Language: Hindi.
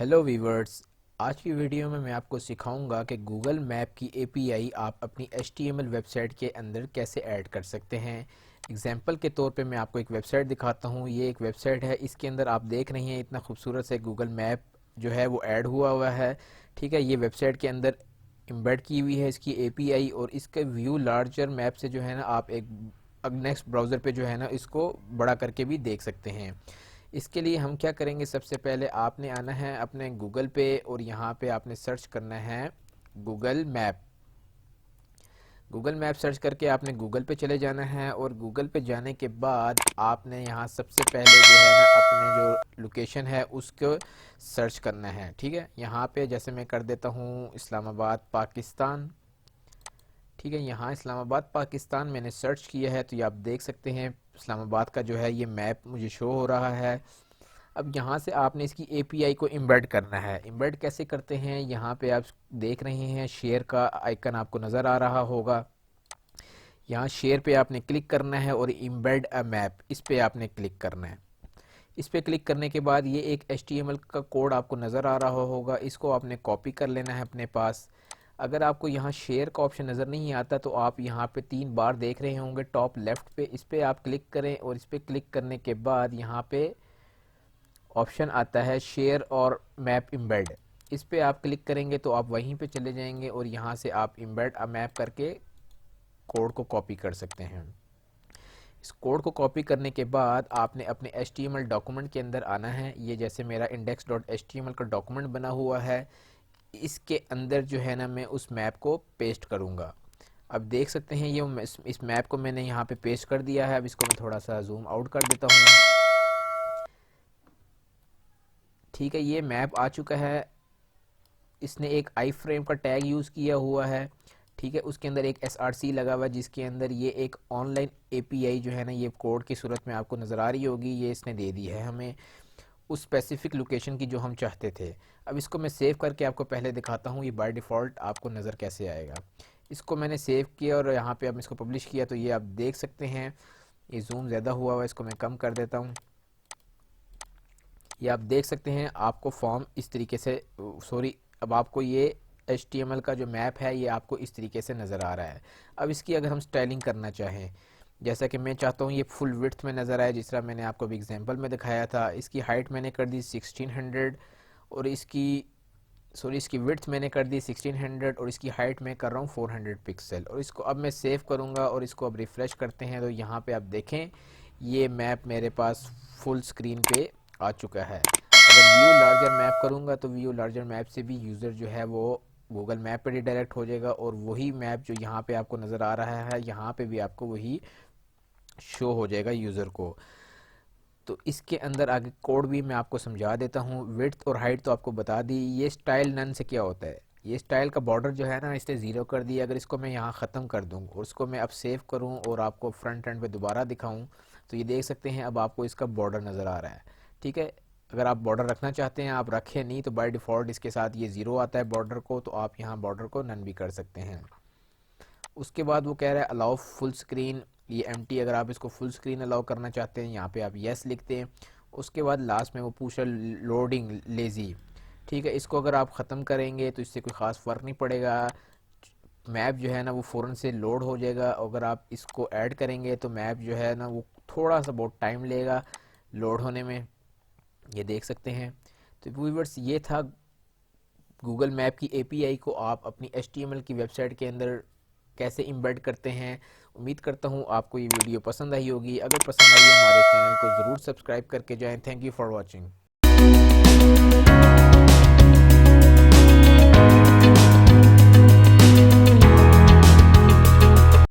Hello viewers. आज की वीडियो में मैं आपको सिखाऊंगा कि गूगल मैप की एपीआई आप अपनी HTML वेबसाइट के अंदर कैसे ऐड कर सकते हैं। एग्जांपल के तौर पे मैं आपको एक वेबसाइट दिखाता हूँ। ये एक वेबसाइट है, इसके अंदर आप देख रहे हैं इतना खूबसूरत से गूगल मैप जो है वो ऐड हुआ हुआ है। ठीक है, ये वेबसाइट के अंदर एम्बेड की हुई है इसकी एपीआई, और इसके व्यू लार्जर मैप से जो है ना आप एक नेक्स्ट ब्राउज़र पे जो है ना इसको बड़ा करके भी देख सकते हैं। इसके लिए हम क्या करेंगे, सबसे पहले आपने आना है अपने गूगल पे और यहाँ पे आपने सर्च करना है Google map. Google map search करके आपने गूगल पे चले जाना है, और गूगल पे जाने के बाद आपने यहाँ सबसे पहले जो है ना अपने जो लोकेशन है उसको सर्च करना है। ठीक है, यहाँ पे जैसे मैं कर देता हूँ इस्लामाबाद पाकिस्तान। ठीक है, यहाँ इस्लामाबाद पाकिस्तान मैंने सर्च किया है, तो ये आप देख सकते हैं इस्लामाबाद का जो है ये मैप मुझे शो हो रहा है। अब यहाँ से आपने इसकी एपीआई को एम्बेड करना है। एम्बेड कैसे करते हैं, यहाँ पे आप देख रहे हैं शेयर का आइकन आपको नज़र आ रहा होगा। यहाँ शेयर पे आपने क्लिक करना है और एम्बेड अ मैप इस पे आपने क्लिक करना है। इस पे क्लिक करने के बाद ये एक HTML का कोड आपको नज़र आ रहा होगा, इसको आपने कॉपी कर लेना है अपने पास। अगर आपको यहाँ शेयर का ऑप्शन नज़र नहीं आता तो आप यहाँ पे 3 बार देख रहे होंगे टॉप लेफ्ट पे, इस पे आप क्लिक करें, और इस पे क्लिक करने के बाद यहाँ पे ऑप्शन आता है शेयर और मैप एम्बेड। इस पे आप क्लिक करेंगे तो आप वहीं पे चले जाएंगे और यहाँ से आप एम्बेड अ मैप करके कोड को कॉपी कर सकते हैं। इस कोड को कॉपी करने के बाद आपने अपने HTML डॉक्यूमेंट के अंदर आना है। ये जैसे मेरा index.html का डॉक्यूमेंट बना हुआ है, इसके अंदर जो है ना मैं उस मैप को पेस्ट करूँगा। अब देख सकते हैं ये इस मैप को मैंने यहाँ पे पेस्ट कर दिया है। अब इसको मैं थोड़ा सा जूम आउट कर देता हूँ। ठीक है, ये मैप आ चुका है। इसने एक आई फ्रेम का टैग यूज़ किया हुआ है। ठीक है, उसके अंदर एक SRC लगा हुआ है जिसके अंदर ये एक ऑनलाइन एपीआई जो है ना ये कोड की सूरत में आपको नज़र आ रही होगी, ये इसने दे दी है हमें उस स्पेसिफिक लोकेशन की जो हम चाहते थे। अब इसको मैं सेव करके आपको पहले दिखाता हूँ ये बाय डिफ़ॉल्ट आपको नज़र कैसे आएगा। इसको मैंने सेव किया और यहाँ पे अब इसको पब्लिश किया, तो ये आप देख सकते हैं ये जूम ज़्यादा हुआ हुआ है, इसको मैं कम कर देता हूँ। ये आप देख सकते हैं आपको फॉर्म इस तरीके से, सॉरी, अब आपको ये HTML का जो मैप है ये आपको इस तरीके से नज़र आ रहा है। अब इसकी अगर हम स्टाइलिंग करना चाहें, जैसा कि मैं चाहता हूँ ये फुल विड्थ में नज़र आए, जिस तरह मैंने आपको अभी एग्जांपल में दिखाया था। इसकी हाइट मैंने कर दी 1600 और इसकी विड्थ मैंने कर दी 1600 और इसकी हाइट मैं कर रहा हूँ 400 पिक्सल। और इसको अब मैं सेव करूँगा और इसको अब रिफ़्रेश करते हैं, तो यहाँ पे आप देखें ये मैप मेरे पास फुल स्क्रीन पे आ चुका है। अगर व्यू लार्जर मैप करूँगा तो व्यू लार्जर मैप से भी यूज़र जो है वो गूगल मैप पे रिडायरेक्ट हो जाएगा, और वही मैप जो यहाँ पे आपको नज़र आ रहा है यहाँ पे भी आपको वही शो हो जाएगा यूज़र को। तो इसके अंदर आगे कोड भी मैं आपको समझा देता हूँ। विड्थ और हाइट तो आपको बता दी। ये स्टाइल नन से क्या होता है, ये स्टाइल का बॉर्डर जो है ना इसने ज़ीरो कर दिया। अगर इसको मैं यहाँ ख़त्म कर दूँ और उसको मैं अब सेव करूँ और आपको फ्रंट एंड पे दोबारा दिखाऊँ, तो ये देख सकते हैं अब आपको इसका बॉर्डर नज़र आ रहा है। ठीक है, अगर आप बॉर्डर रखना चाहते हैं आप रखें, नहीं तो बाय डिफ़ॉल्ट इसके साथ ये ज़ीरो आता है बॉर्डर को, तो आप यहाँ बॉर्डर को नन भी कर सकते हैं। उसके बाद वो कह रहा है अलाउ फुल स्क्रीन, ये एम्प्टी, अगर आप इसको फुल स्क्रीन अलाउ करना चाहते हैं यहाँ पे आप यस लिखते हैं। उसके बाद लास्ट में वो पूछा लोडिंग लेज़ी। ठीक है, इसको अगर आप ख़त्म करेंगे तो इससे कोई ख़ास फ़र्क नहीं पड़ेगा, मैप जो है ना वो फ़ौरन से लोड हो जाएगा। अगर आप इसको ऐड करेंगे तो मैप जो है ना वो थोड़ा सा बहुत टाइम लेगा लोड होने में, ये देख सकते हैं। तो व्यूअर्स ये था गूगल मैप की एपीआई को आप अपनी HTML की वेबसाइट के अंदर कैसे एम्बेड करते हैं। उम्मीद करता हूँ आपको ये वीडियो पसंद आई होगी। अगर पसंद आई है हमारे चैनल को ज़रूर सब्सक्राइब करके जाएं। Thank you for watching.